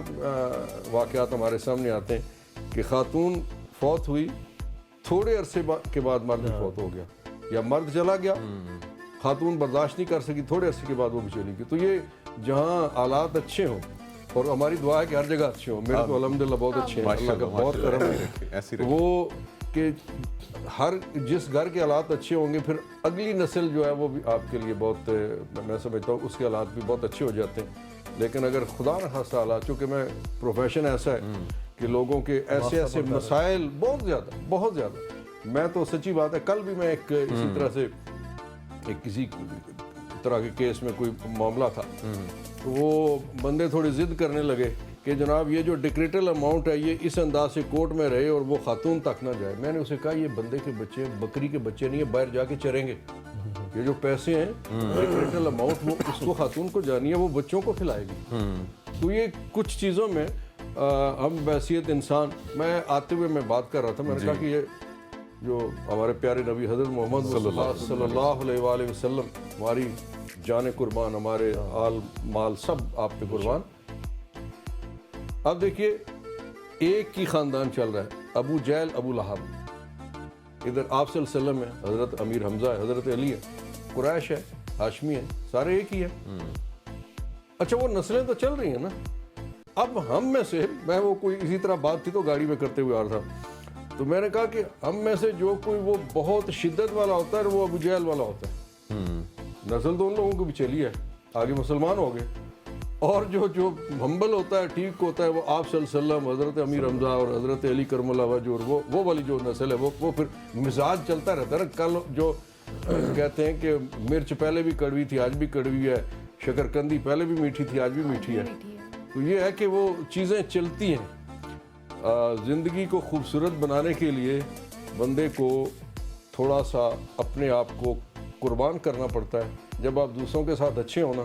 واقعات ہمارے سامنے آتے ہیں کہ خاتون فوت ہوئی, تھوڑے عرصے کے بعد مرد فوت ہو گیا, یا مرد چلا گیا, خاتون برداشت نہیں کر سکی, تھوڑے عرصے کے بعد وہ بھی چلی گئی. تو یہ جہاں حالات اچھے ہوں, اور ہماری دعا ہے کہ ہر جگہ اچھے ہوں, میرے تو الحمدللہ بہت اچھے ہیں, اللہ کا بہت کرم ہے, وہ کہ ہر جس گھر کے حالات اچھے ہوں گے پھر اگلی نسل جو ہے وہ بھی آپ کے لیے بہت, میں سمجھتا ہوں اس کے حالات بھی بہت اچھے ہو جاتے ہیں. لیکن اگر خدا نہ خواستہ حالات, چونکہ میں پروفیشن ایسا ہے کہ لوگوں کے ایسے مسائل بہت زیادہ, میں تو سچی بات ہے, کل بھی میں ایک اسی طرح سے ایک کسی طرح کے کیس میں کوئی معاملہ تھا, تو وہ بندے تھوڑی ضد کرنے لگے کہ جناب یہ جو ڈیکریٹل اماؤنٹ ہے یہ اس انداز سے کورٹ میں رہے اور وہ خاتون تک نہ جائے. میں نے اسے کہا یہ بندے کے بچے, بکری کے بچے نہیں ہیں, باہر جا کے چریں گے. یہ جو پیسے ہیں ڈیکریٹل اماؤنٹ, وہ اس کو خاتون کو جانی ہے, وہ بچوں کو کھلائے گی. تو یہ کچھ چیزوں میں ہم بحیثیت انسان, میں آتے ہوئے میں بات کر رہا تھا, میں نے کہا کہ یہ جو ہمارے پیارے نبی حضرت محمد صلی اللہ علیہ وآلہ وسلم, ہماری جان قربان, ہمارے آل مال سب آپ پہ قربان. اب دیکھیے ایک ہی خاندان چل رہا ہے, ابو جہل, ابو لہب, ادھر آپ صلی اللہ علیہ وسلم ہے, حضرت امیر حمزہ ہے, حضرت علی ہے, قریش ہے, ہاشمی ہے, سارے ایک ہی ہے. اچھا وہ نسلیں تو چل رہی ہیں نا. اب ہم میں سے, میں وہ کوئی اسی طرح بات تھی تو گاڑی میں کرتے ہوئے آ رہا تھا, تو میں نے کہا کہ ہم میں سے جو کوئی وہ بہت شدت والا ہوتا ہے وہ ابو جہل والا ہوتا ہے. نسل تو ان لوگوں کو بھی چلی ہے, آگے مسلمان ہو گئے. اور جو ہمبل ہوتا ہے, ٹھیک ہوتا ہے, وہ آپ صلی اللہ علیہ وسلم, حضرت امیر حمزہ اور حضرت علی کرم اللہ وجہ, اور وہ والی جو نسل ہے وہ پھر مزاج چلتا رہتا ہے نا. کل جو کہتے ہیں کہ مرچ پہلے بھی کڑوی تھی آج بھی کڑوی ہے, شکرکندی پہلے بھی میٹھی تھی آج بھی میٹھی ہے. تو یہ ہے کہ وہ چیزیں چلتی ہیں. زندگی کو خوبصورت بنانے کے لیے بندے کو تھوڑا سا اپنے آپ کو قربان کرنا پڑتا ہے. جب آپ دوسروں کے ساتھ اچھے ہونا,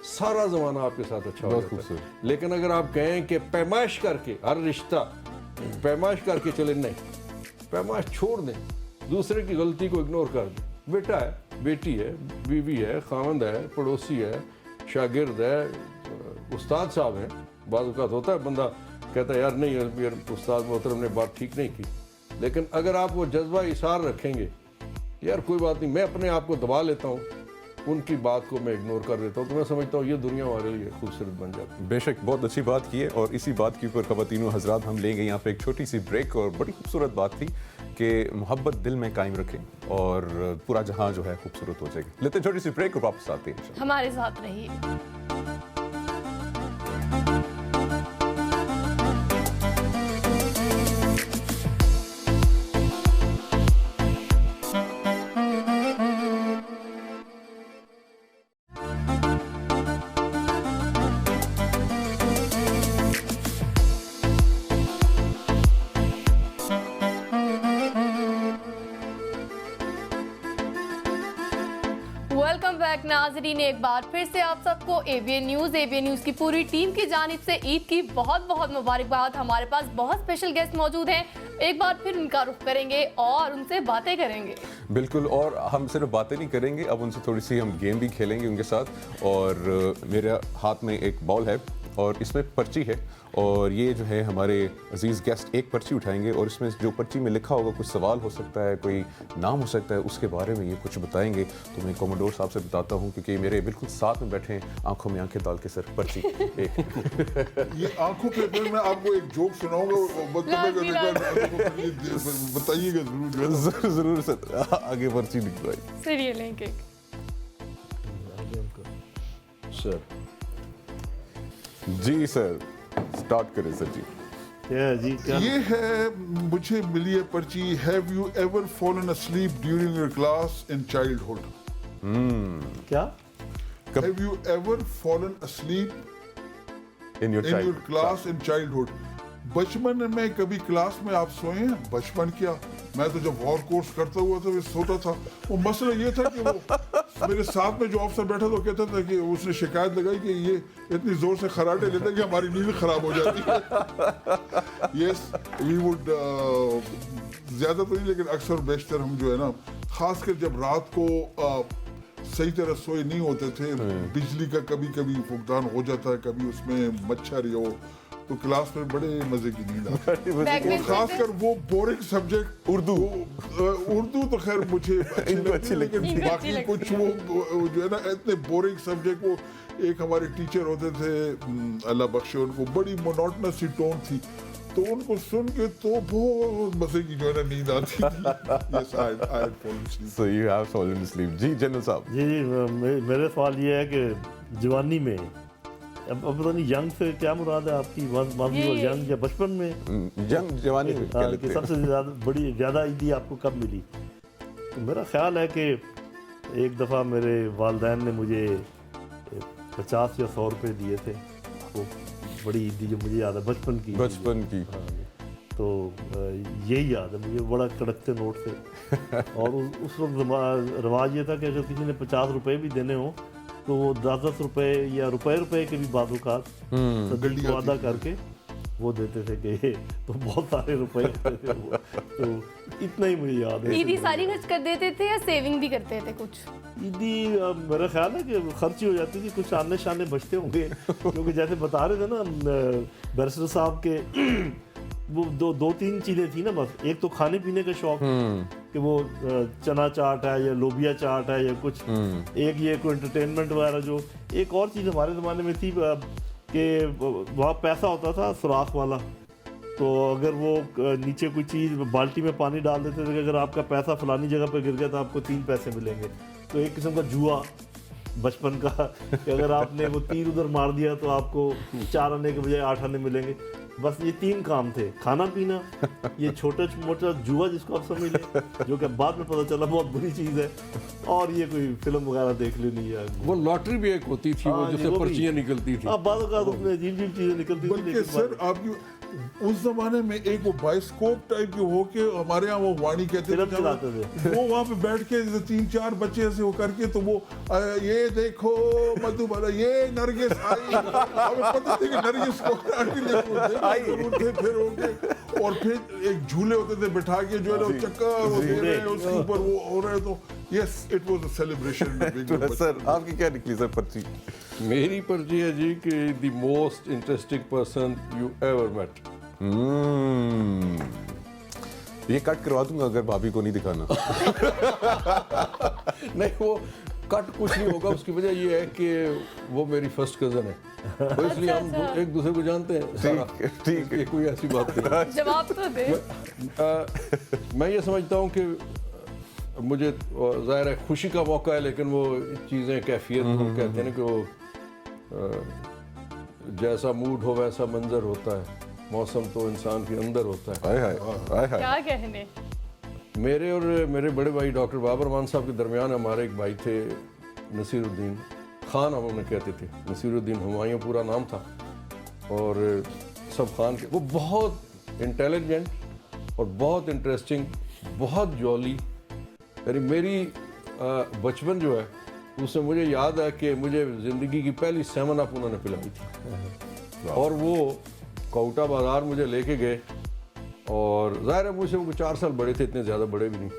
سارا زمانہ آپ کے ساتھ اچھا ہو جاتا ہے. لیکن اگر آپ کہیں کہ پیمائش کر کے ہر رشتہ پیمائش کر کے چلے, نہیں, پیمائش چھوڑ دیں, دوسرے کی غلطی کو اگنور کر دیں. بیٹا ہے, بیٹی ہے, بیوی ہے, خاوند ہے, پڑوسی ہے, شاگرد ہے, استاد صاحب ہیں. بعض اوقات ہوتا ہے بندہ کہتا ہے یار نہیں یار استاد محترم نے بات ٹھیک نہیں کی, لیکن اگر آپ وہ جذبہ اثار رکھیں گے یار کوئی بات نہیں, میں اپنے آپ کو دبا لیتا ہوں, ان کی بات کو میں اگنور کر دیتا ہوں, تو میں سمجھتا ہوں یہ دنیا ہمارے لیے خوبصورت بن جاتی ہے. بے شک بہت اچھی بات کی ہے, اور اسی بات کے اوپر خواتین و حضرات ہم لیں گے یہاں پہ ایک چھوٹی سی بریک. اور بڑی خوبصورت بات تھی کہ محبت دل میں قائم رکھیں اور پورا جہاں جو ہے خوبصورت ہو جائے گا. لیتے ہیں چھوٹی سی بریک اور واپس آتے ہیں. ہمارے ساتھ رہیے. ویلکم بیک ناظرین, ایک بار پھر سے آپ سب کو اے بی این نیوز کی پوری ٹیم کی جانب سے عید کی بہت بہت مبارکباد. ہمارے پاس بہت اسپیشل گیسٹ موجود ہیں. ایک بار پھر ان کا رخ کریں گے اور ان سے باتیں کریں گے. بالکل, اور ہم صرف باتیں نہیں کریں گے, اب ان سے تھوڑی سی ہم گیم بھی کھیلیں گے ان کے ساتھ. اور میرے ہاتھ میں ایک بال ہے اور اس میں پرچی ہے, اور یہ جو ہے ہمارے عزیز گیسٹ ایک پرچی اٹھائیں گے, اور اس میں جو پرچی میں لکھا ہوگا کچھ سوال ہو سکتا ہے, کوئی نام ہو سکتا ہے, اس کے بارے میں یہ کچھ بتائیں گے. تو میں کوموڈور صاحب سے بتاتا ہوں کیونکہ یہ میرے بالکل ساتھ میں بیٹھے ہیں, آنکھوں میں آنکھیں ڈال کے سر پرچی ایک. یہ آنکھوں کے پھر میں آپ کو ایک جوک سناؤں گا, بتائیے گا ضرور. ضرور سر, آگے پرچی لکھوائی. سر یہ لیں کہ سر جی سر اسٹارٹ کریں سر. جی کیا جی کیا یہ ہے, مجھے ملی ہے پرچی. Have you ever fallen asleep during your class in childhood? کیا have you ever fallen asleep in your in your class in childhood? بچپن میں کبھی کلاس میں آپ سوئے ہیں؟ بچپن کیا, میں تو جب وار کورس کرتا ہوا تھا سوتا تھا. وہ مسئلہ یہ تھا کہ وہ میرے ساتھ میں جو افسر بیٹھا تھا کہتا تھا کہ اس نے شکایت لگائی کہ یہ اتنی زور سے خراٹے لیتا ہے کہ ہماری نیند خراب ہو جاتی ہے. یس وی وڈ, زیادہ تو نہیں لیکن اکثر بیشتر ہم جو ہے نا, خاص کر جب رات کو صحیح طرح سوئے نہیں ہوتے تھے, بجلی کا کبھی کبھی فقدان ہو جاتا ہے, کبھی اس میں مچھر ہو, تو کلاس میں بڑے مزے کی نیند آتی ہے. خاص کر وہ بورنگ سبجیکٹ اردو تو خیر مجھے اچھی لگتی, لیکن باقی کچھ وہ جو ہے نا اتنے بورنگ سبجیکٹ. وہ ایک ہمارے ٹیچر ہوتے تھے, اللہ بخشے ان کو, بڑی مونوٹنس سی ٹون تھی, تو ان کو سن کے تو بہت مزے کی جو ہے نا نیند آتی تھی. So you have fallen asleep. جی جنرل صاحب. جی میرے سوال یہ ہے کہ جوانی میں, اب پتہ نہیں ینگ سے کیا مراد ہے آپ کی, ینگ یا بچپن میں, جنگ جوانی میں کیا لگتے کہ سب سے زیادہ عیدی آپ کو کب ملی؟ تو میرا خیال ہے کہ ایک دفعہ میرے والدین نے مجھے 50 یا 100 روپے دیے تھے. وہ بڑی عیدی جو مجھے یاد ہے بچپن کی. تو یہی یاد ہے مجھے, بڑا کڑکتے نوٹ تھے. اور اس وقت رواج یہ تھا کہ اگر کسی نے 50 روپے بھی دینے ہوں تو وہ 10 روپے یا روپے کے بھی بعض اوقات صدقے کو ادا کر کے وہ دیتے تھے کہ تو بہت سارے روپے. تو اتنا ہی مجھے یاد ہے. عیدی ساری خرچ کر دیتے تھے یا سیونگ بھی کرتے تھے کچھ؟ عیدی میرا خیال ہے کہ خرچ ہی ہو جاتی تھی, کچھ آنے شانے بچتے ہوں گے, کیونکہ جیسے بتا رہے تھے نا بیرسٹر صاحب کے, وہ دو تین چیزیں تھیں نا بس. ایک تو کھانے پینے کا شوق کہ وہ چنا چاٹ ہے یا لوبیا چاٹ ہے یا کچھ, ایک یہ کوئی انٹرٹینمنٹ وغیرہ. جو ایک اور چیز ہمارے زمانے میں تھی کہ وہاں پیسہ ہوتا تھا سوراخ والا, تو اگر وہ نیچے کوئی چیز بالٹی میں پانی ڈال دیتے تھے کہ اگر آپ کا پیسہ فلانی جگہ پہ گر گیا تو آپ کو 3 پیسے ملیں گے. تو ایک قسم کا جوا بچپن کا کہ اگر آپ نے وہ تیر ادھر مار دیا تو آپ کو 4 آنے کے بجائے 8 آنے ملیں گے. بس یہ 3 کام تھے, کھانا پینا, یہ چھوٹا موٹا جوا جس کو آپ سمجھ لیں, جو کہ بعد میں پتہ چلا بہت بری چیز ہے, اور یہ کوئی فلم وغیرہ دیکھ لینی ہے. وہ لاٹری بھی ایک ہوتی تھی, وہ جس سے پرچیاں نکلتی تھی. اب بعض اوقات اس میں عجیب چیزیں نکلتی تھی. بلکہ سر آپ کی اس زمانے میں ایک وہ بائسکوپ ٹائپ کے ہو کے, ہمارے ہاں وہ وانی کہتے تھے, وہ وہاں پہ بیٹھ کے 3-4 بچے ایسے ہو کر کے, تو وہ یہ دیکھو مدھو بالا, یہ نرگس آئی, ہمیں پتہ تھی کہ نرگس کو پھر ہو کے, اور پھر ایک جھولے ہوتے تھے بٹھا کے جو ہے نا چکا وہ دے رہے ہیں اس کے اوپر وہ ہو رہے. تو yes it was a celebration. Sir آپ کی کیا نکلی سر پرچی؟ میری پرچی ہے جی کہ the most interesting person you ever met. یہ کٹ کروا دوں گا اگر بھابھی کو نہیں دکھانا. نہیں, وہ کٹ کچھ نہیں ہوگا, اس کی وجہ یہ ہے کہ وہ میری فرسٹ کزن ہے, تو اس لیے ہم ایک دوسرے کو جانتے ہیں. ٹھیک ہے, کوئی ایسی بات نہیں. جواب تو دے. میں یہ سمجھتا ہوں کہ مجھے ظاہر ہے خوشی کا موقع ہے, لیکن وہ چیزیں کیفیت وہ کہتے ہیں کہ وہ جیسا موڈ ہو ویسا منظر ہوتا ہے, موسم تو انسان کے اندر ہوتا ہے. کیا کہنے. میرے اور میرے بڑے بھائی ڈاکٹر بابر رحمان صاحب کے درمیان ہمارے ایک بھائی تھے نصیر الدین خان, ہم انہیں کہتے تھے. نصیر الدین ہمایوں پورا نام تھا, اور سب خان کے. وہ بہت انٹیلیجنٹ اور بہت انٹرسٹنگ, بہت جولی. یعنی میری بچپن جو ہے اس سے مجھے یاد ہے کہ مجھے زندگی کی پہلی 7 اپ انہوں نے پلائی تھی, اور وہ کوٹا بازار مجھے لے کے گئے اور ظاہر ہے مجھ سے وہ 4 سال بڑے تھے, اتنے زیادہ بڑے بھی نہیں.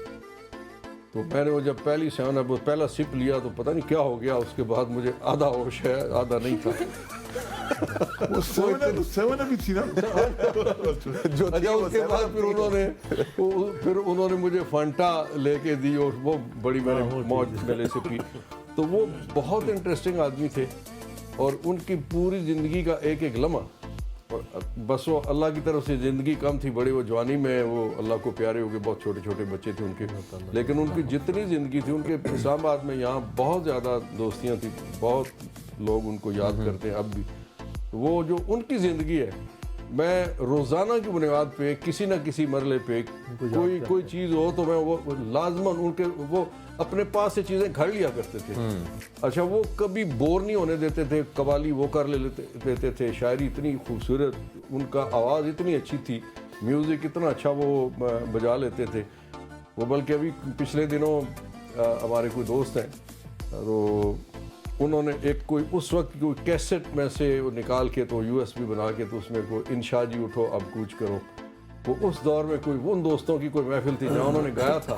تو میں نے وہ جب پہلی 7 اپ پہلا سپ لیا تو پتہ نہیں کیا ہو گیا, اس کے بعد مجھے آدھا ہوش ہے, آدھا نہیں تھا. وہ 7 بھی تھی نا اچھا, اس کے بعد پھر انہوں نے مجھے فانٹا لے کے دی اور وہ بڑی میں نے موج گلے سے پی. تو وہ بہت انٹرسٹنگ آدمی تھے اور ان کی پوری زندگی کا ایک ایک لمحہ, اور بس وہ اللہ کی طرف سے زندگی کم تھی, بڑی وہ جوانی میں وہ اللہ کو پیارے ہو گئے, بہت چھوٹے چھوٹے بچے تھے ان کے, لیکن ان کی جتنی زندگی تھی ان کے اسلام آباد میں یہاں بہت زیادہ دوستیاں تھیں, بہت لوگ ان کو یاد کرتے ہیں اب بھی. وہ جو ان کی زندگی ہے, میں روزانہ کی بنیاد پہ کسی نہ کسی مرحلے پہ کوئی چیز ہو تو میں وہ لازماً ان کے وہ اپنے پاس سے چیزیں گھڑ لیا کرتے تھے. اچھا, وہ کبھی بور نہیں ہونے دیتے تھے, قوالی وہ کر لیتے تھے, شاعری اتنی خوبصورت, ان کا آواز اتنی اچھی تھی, میوزک اتنا اچھا وہ بجا لیتے تھے. وہ بلکہ ابھی پچھلے دنوں ہمارے کوئی دوست ہیں تو انہوں نے ایک کوئی اس وقت کوئی کیسٹ میں سے نکال کے تو USB بنا کے تو اس میں کوئی انشاء جی اٹھو اب کوچ کرو, وہ اس دور میں کوئی ان دوستوں کی کوئی محفل تھی جہاں انہوں نے گایا تھا,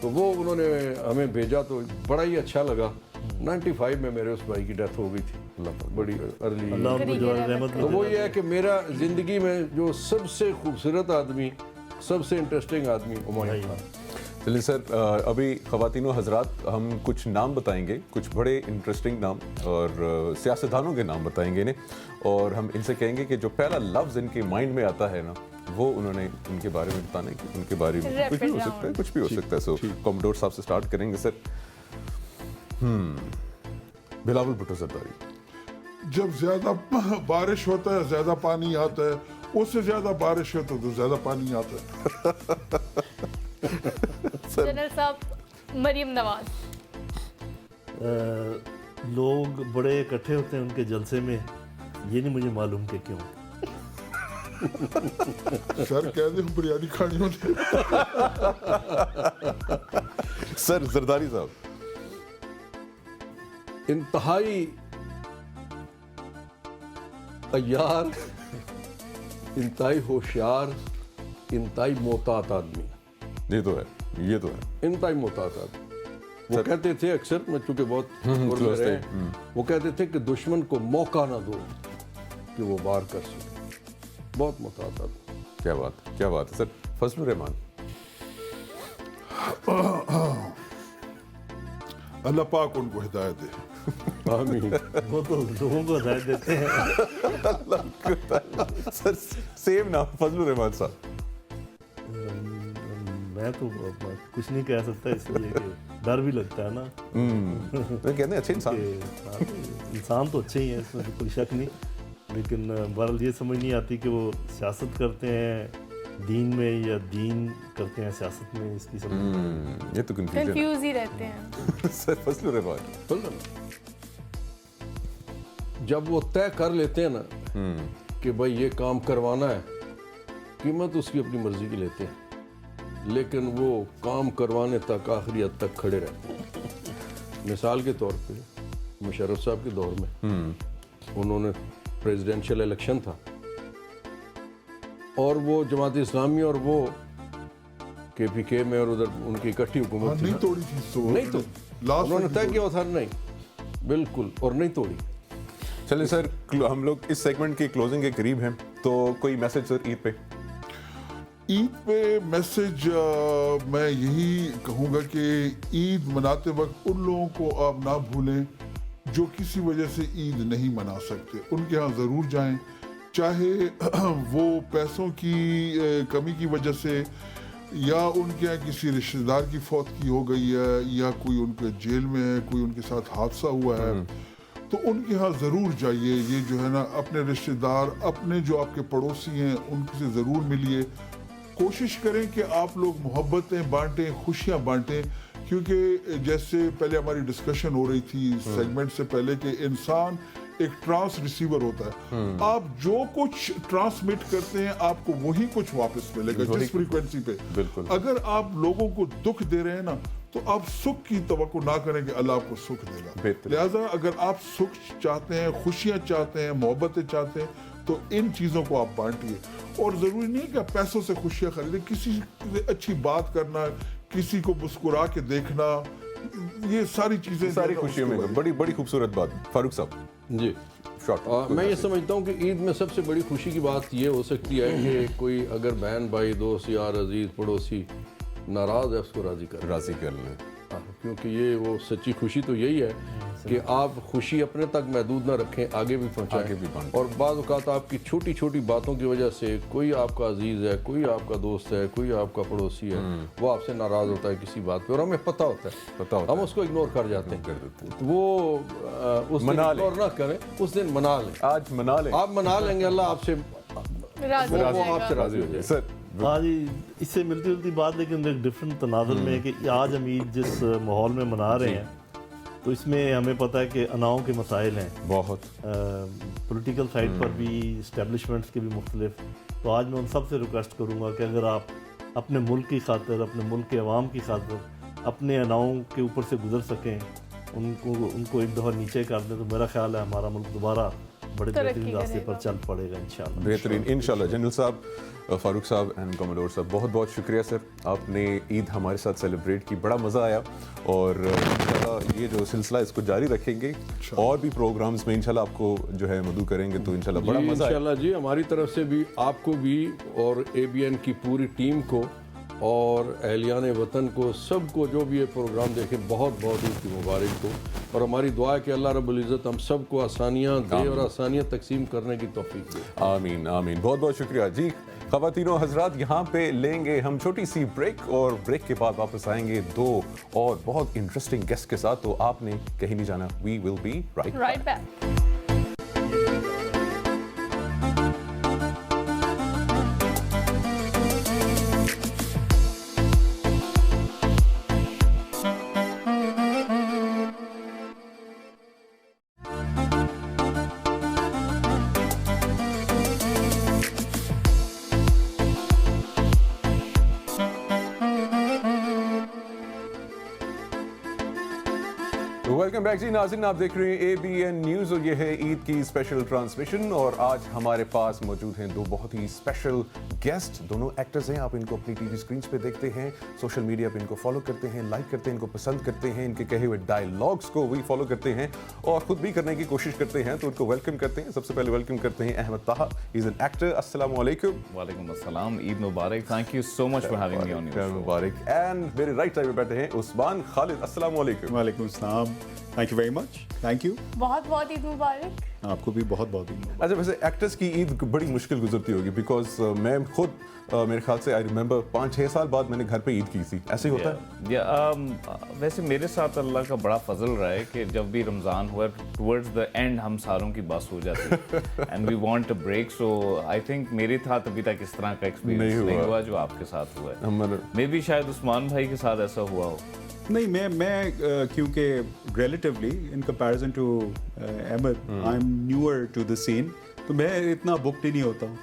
تو وہ انہوں نے ہمیں بھیجا تو بڑا ہی اچھا لگا. 95 میں میرے اس بھائی کی ڈیتھ ہو گئی تھی, بڑی ارلی. تو وہ یہ ہے کہ میرا زندگی میں جو سب سے خوبصورت آدمی, سب سے انٹرسٹنگ آدمی ہمایوں تھا. چلیے سر, ابھی خواتین و حضرات ہم کچھ نام بتائیں گے, کچھ بڑے انٹرسٹنگ نام اور سیاستدانوں کے نام بتائیں گے انہیں, اور ہم ان سے کہیں گے کہ جو پہلا لفظ ان کے مائنڈ میں آتا ہے نا وہ انہوں نے ان کے بارے میں بتانا ہے, کہ ان کے بارے میں کچھ بھی ہو سکتا ہے, کچھ بھی ہو سکتا ہے. سو کومڈور صاحب سے سٹارٹ کریں گے سر. بلاول بھٹو زرداری. جب زیادہ بارش ہوتا ہے زیادہ پانی آتا ہے, اس سے زیادہ بارش ہوتا ہے تو زیادہ پانی آتا ہے. جنرل صاحب مریم نواز. لوگ بڑے اکٹھے ہوتے ہیں ان کے جلسے میں, یہ نہیں مجھے معلوم کہ کیوں. سر کہہ دیں بریانی کھانی ہوتی ہے. سر زرداری صاحب. انتہائی عیار, انتہائی ہوشیار, انتہائی محتاط آدمی. یہ تو ہے, یہ تو ہے, انتہائی محتاط آدمی. وہ کہتے تھے اکثر, میں چونکہ بہت وہ کہتے تھے کہ دشمن کو موقع نہ دو کہ وہ وار کر سکے. بہت محتاط آدمی. کیا بات, کیا بات ہے سر. فضل الرحمان. اللہ پاک ان کو ہدایت دے. آمین. وہ تو لوگوں کو ہدایت دیتے ہیں. سر سیم نام فضل الرحمان صاحب. میں تو کچھ نہیں کہہ سکتا, اس لیے کہ ڈر بھی لگتا ہے نا. کہتے ہیں اچھے انسان. انسان تو اچھے ہی ہیں, اس میں کوئی شک نہیں, لیکن بہرحال یہ سمجھ نہیں آتی کہ وہ سیاست کرتے ہیں دین میں یا دین کرتے ہیں سیاست میں, اس کی سمجھ یہ تو کنفیوز ہی رہتے ہیں. سر فضل الرحمان. جب وہ طے کر لیتے ہیں نا کہ بھائی یہ کام کروانا ہے, قیمت اس کی اپنی مرضی کی لیتے ہیں, لیکن وہ کام کروانے تک آخری حد تک کھڑے رہتے ہیں. مثال کے طور پہ مشرف صاحب کے دور میں انہوں نے پریزیڈنشل الیکشن تھا اور وہ جماعت اسلامی اور وہ KPK میں اور ادھر ان کی اکٹھی حکومت تھی. نہیں توڑی تھی, نہیں تو انہوں نے طے کیا تھا, نہیں بالکل, اور نہیں توڑی. چلیں سر, ہم لوگ اس سیگمنٹ کی کلوزنگ کے قریب ہیں, تو کوئی میسج سر عید پہ. عید پہ میسج میں یہی کہوں گا کہ عید مناتے وقت ان لوگوں کو آپ نہ بھولیں جو کسی وجہ سے عید نہیں منا سکتے. ان کے ہاں ضرور جائیں, چاہے وہ پیسوں کی کمی کی وجہ سے یا ان کے یہاں کسی رشتہ دار کی فوت کی ہو گئی ہے یا کوئی ان کے جیل میں ہے, کوئی ان کے ساتھ حادثہ ہوا ہے, تو ان کے ہاں ضرور جائیے. یہ جو ہے نا اپنے رشتہ دار, اپنے جو آپ کے پڑوسی ہیں ان سے ضرور ملیے. کوشش کریں کہ آپ لوگ محبتیں بانٹیں, خوشیاں بانٹیں, کیونکہ جیسے پہلے ہماری ڈسکشن ہو رہی تھی سیگمنٹ سے پہلے کہ انسان ایک ٹرانس ریسیور ہوتا ہے. آپ جو کچھ ٹرانسمٹ کرتے ہیں آپ کو وہی کچھ واپس ملے گا جس فریکوینسی پہ. بالکل. اگر آپ لوگوں کو دکھ دے رہے ہیں نا تو آپ سکھ کی توقع نہ کریں کہ اللہ آپ کو سکھ دے گا. لہٰذا اگر آپ سکھ چاہتے ہیں, خوشیاں چاہتے ہیں, محبتیں چاہتے ہیں, تو ان چیزوں کو آپ بانٹیے. اور ضروری نہیں کہ آپ پیسوں سے خوشیاں خریدیں, کسی سے اچھی بات کرنا, کسی کو مسکرا کے دیکھنا, یہ ساری چیزیں ساری خوشیوں میں بڑی بڑی خوبصورت بات. فاروق صاحب جی میں یہ سمجھتا ہوں کہ عید میں سب سے بڑی خوشی کی بات یہ ہو سکتی ہے کہ کوئی اگر بہن بھائی دوست یار عزیز پڑوسی ناراض ہے اس کو راضی کر لیں, کیونکہ یہ وہ سچی خوشی تو یہی ہے کہ آپ خوشی اپنے تک محدود نہ رکھیں, آگے بھی پہنچائیں. اور بعض اوقات آپ کی چھوٹی چھوٹی باتوں کی وجہ سے کوئی آپ کا عزیز ہے, کوئی آپ کا دوست ہے, کوئی آپ کا پڑوسی ہے, وہ آپ سے ناراض ہوتا ہے کسی بات پہ اور ہمیں پتہ ہوتا ہے, ہم اس کو اگنور کر جاتے ہیں. وہ اس دن اگنور نہ کریں, اس دن منا لیں, آج منا لیں, آپ منا لیں گے, اللہ آپ سے راضی آپ سے راضی ہو جائے. سر ہاں جی, اس سے ملتی جلتی بات لیکن ایک ڈفرینٹ تناظر میں ہے کہ آج ہم عید جس ماحول میں منا رہے ہیں تو اس میں ہمیں پتہ ہے کہ اناؤں کے مسائل ہیں بہت, پولیٹیکل سائڈ پر بھی, اسٹیبلشمنٹس کے بھی مختلف. تو آج میں ان سب سے ریکویسٹ کروں گا کہ اگر آپ اپنے ملک کی خاطر, اپنے ملک کے عوام کی خاطر اپنے اناؤں کے اوپر سے گزر سکیں, ان کو ایک دفعہ نیچے کر دیں, تو میرا خیال ہے ہمارا ملک دوبارہ بڑے بہترین راستے پر چل پڑے گا انشاءاللہ. بہترین انشاءاللہ. جنرل صاحب, فاروق صاحب اینڈ کمڈور صاحب, بہت بہت شکریہ سر, آپ نے عید ہمارے ساتھ سیلیبریٹ کی, بڑا مزہ آیا. اور انشاءاللہ یہ جو سلسلہ اس کو جاری رکھیں گے, اور بھی پروگرامز میں انشاءاللہ آپ کو جو ہے مدعو کریں گے, تو انشاءاللہ بڑا مزہ آئے. انشاءاللہ جی, ہماری طرف سے بھی آپ کو بھی اور ABN کی پوری ٹیم کو اور اہلیان وطن کو, سب کو جو بھی یہ پروگرام دیکھیں, بہت بہت عید کی مبارک ہو. اور ہماری دعا ہے کہ اللہ رب العزت ہم سب کو آسانیاں دے اور آسانیاں تقسیم کرنے کی توفیق دے. آمین آمین. بہت بہت شکریہ جی. خواتین و حضرات, یہاں پہ لیں گے ہم چھوٹی سی بریک, اور بریک کے بعد واپس آئیں گے دو اور بہت انٹرسٹنگ گیسٹ کے ساتھ. تو آپ نے کہیں نہیں جانا, we will be right back. Welcome back جی. ناظرین, آپ دیکھ رہے ہیں ABN نیوز, اور یہ ہے عید کی اسپیشل ٹرانسمیشن. اور آج ہمارے پاس موجود ہیں دو بہت ہی اسپیشل گیسٹ, دونوں ایکٹرز ہیں. آپ ان کو اپنی TV اسکرینس پہ دیکھتے ہیں, سوشل میڈیا پہ ان کو فالو کرتے ہیں, لائک کرتے ہیں, ان کو پسند کرتے ہیں, ان کے کہے ہوئے ڈائلاگس کو بھی فالو کرتے ہیں اور خود بھی کرنے کی کوشش کرتے ہیں. تو ان کو ویلکم کرتے ہیں. سب سے پہلے ویلکم کرتے ہیں Ahmed Taha, he is an actor. السلام علیکم. وعلیکم السلام, عید مبارک. Thank you so much for having me on your show. مبارک. اینڈ میرے رائٹ سائڈ پہ بیٹھے ہیں عثمان خالد. السلام علیکم. وعلیکم السلام. Thank you very much. Thank you. بہت بہت عید مبارک. آپ کو بھی بہت بہت عید مبارک. اچھا, ویسے ایکٹرس کی عید بڑی مشکل گزرتی ہوگی, بیکاز میں خود میرے خیال سے آئی ریمبر 5-6 سال بعد میں نے گھر پہ عید کی تھی. ایسے ہی ہوتا ہے؟ ویسے میرے ساتھ اللہ کا بڑا فضل رہا ہے کہ جب بھی رمضان ہوا, ٹورڈز دا اینڈ ہم ساروں کی بس ہو جاتی and we want a break. So I think میرے ساتھ ابھی تک اس طرح کا ایکسپیرینس نہیں ہوا جو آپ کے ساتھ ہوا ہے. مے بی شاید عثمان بھائی کے ساتھ ایسا ہوا ہو. نہیں, میں کیونکہ relatively in comparison to Ahmed I am never to the scene, تو میں اتنا بکڈ ہی نہیں ہوتا ہوں.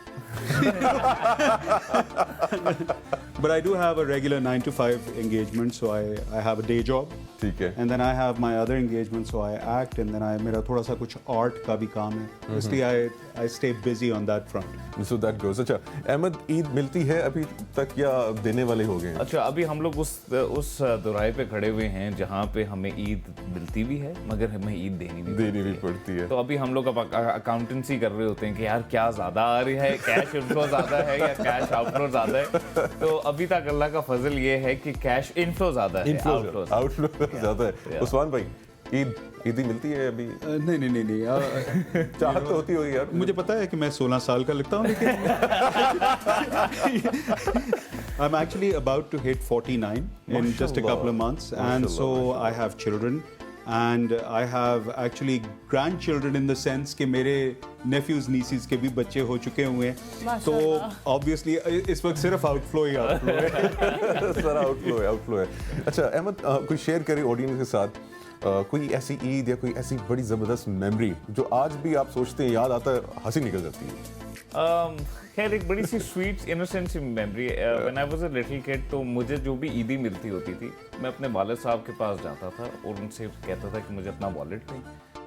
But I do have a regular 9 to 5 engagement, so I have a day job. ٹھیک ہے. And then I have my other engagement, so I act, and then میرا تھوڑا سا کچھ آرٹ کا بھی کام ہے, اس لیے I stay busy on that front. So that goes. اچھا احمد, عید ملتی ہے ابھی تک یا دینے والے ہو گئے ہیں؟ اچھا, ابھی ہم لوگ اس دورائے پہ کھڑے ہوئے ہیں جہاں پہ ہمیں عید ملتی بھی ہے مگر ہمیں عید دینی بھی پڑتی ہے. تو ابھی ہم لوگ اب اکاؤنٹنسی کر رہے ہوتے ہیں کہ یار کیا زیادہ آ رہی ہے, کیش انفلو زیادہ ہے یا کیش آؤٹ فلو زیادہ ہے. تو ابھی تک اللہ کا فضل یہ ہے کہ کیش انفلو زیادہ ہے, آؤٹ فلو زیادہ ہے. عثمان بھائی, عیدی ملتی ہے ابھی؟ نہیں, چاہت تو ہوتی ہوگی یار. مجھے پتا ہے کہ میں 16 سال کا لگتا ہوں, لیکن I'm actually about to hit 49 in just a couple of months, and so I have children, and I have actually grandchildren in the sense کہ میرے نیفیوز نیسیز کے بھی بچے ہو چکے ہوئے ہیں. تو obviously اس وقت صرف آؤٹ فلو ہی آؤٹ فلو ہے. سر آؤٹ فلو ہے. اچھا احمد, کوئی شیئر کریں آڈینس کے ساتھ کوئی ایسی عید یا کوئی ایسی بڑی زبردست میموری جو آج بھی آپ سوچتے ہیں, یاد آتا ہے, ہنسی نکل جاتی ہے؟ خیر, ایک بڑی سی سویٹ انوسینٹ سی memory. When I was a little kid, تو مجھے جو بھی عیدی ملتی ہوتی تھی, میں اپنے والد صاحب کے پاس جاتا تھا اور ان سے کہتا تھا کہ مجھے اپنا والٹ دیں,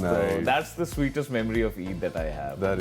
So that's the sweetest memory of Eid that I have.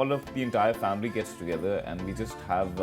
all of the entire family gets together and we just have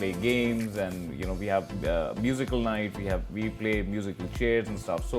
play games and we have musical night, we play musical chairs and stuff. So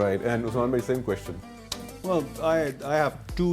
Right, and Usman bhai, same question. Well, I have two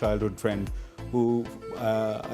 childhood friend who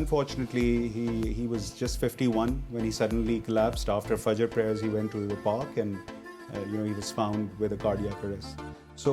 unfortunately he was just 51 when he suddenly collapsed. After Fajr prayers he went to the park and he was found with a cardiac arrest. So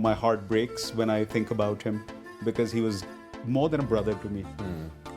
my heart breaks when I think about him because he was more than a brother to me.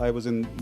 I was in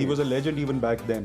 he was a legend even back then.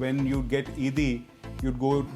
when you'd get Eid, you'd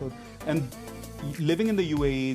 so and living in the UAE,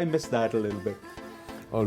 I miss that a little bit. All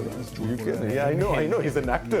You can, yeah, I know he's an actor.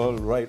All right.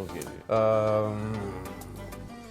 Okay.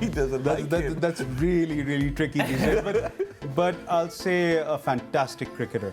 He doesn't like it. That's really tricky these days. But I'll say a fantastic cricketer.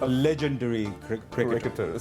A legendary cricketer.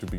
to be.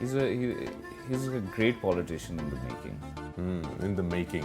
He's a great politician in the making. In the making.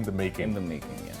In the making. In the making, yes.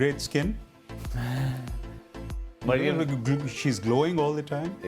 Great skin. Mariam, she's glowing all the time.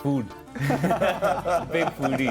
Food. Big foodie.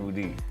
foodie.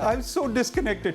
I'm so disconnected.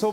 So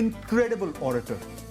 Incredible orator.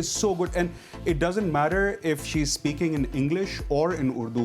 is so good and it doesn't matter if she's speaking in English or in Urdu.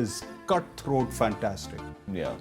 is cutthroat fantastic. Yeah.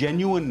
genuine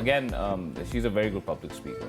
Again, she's a very good public speaker.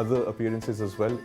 other appearances as well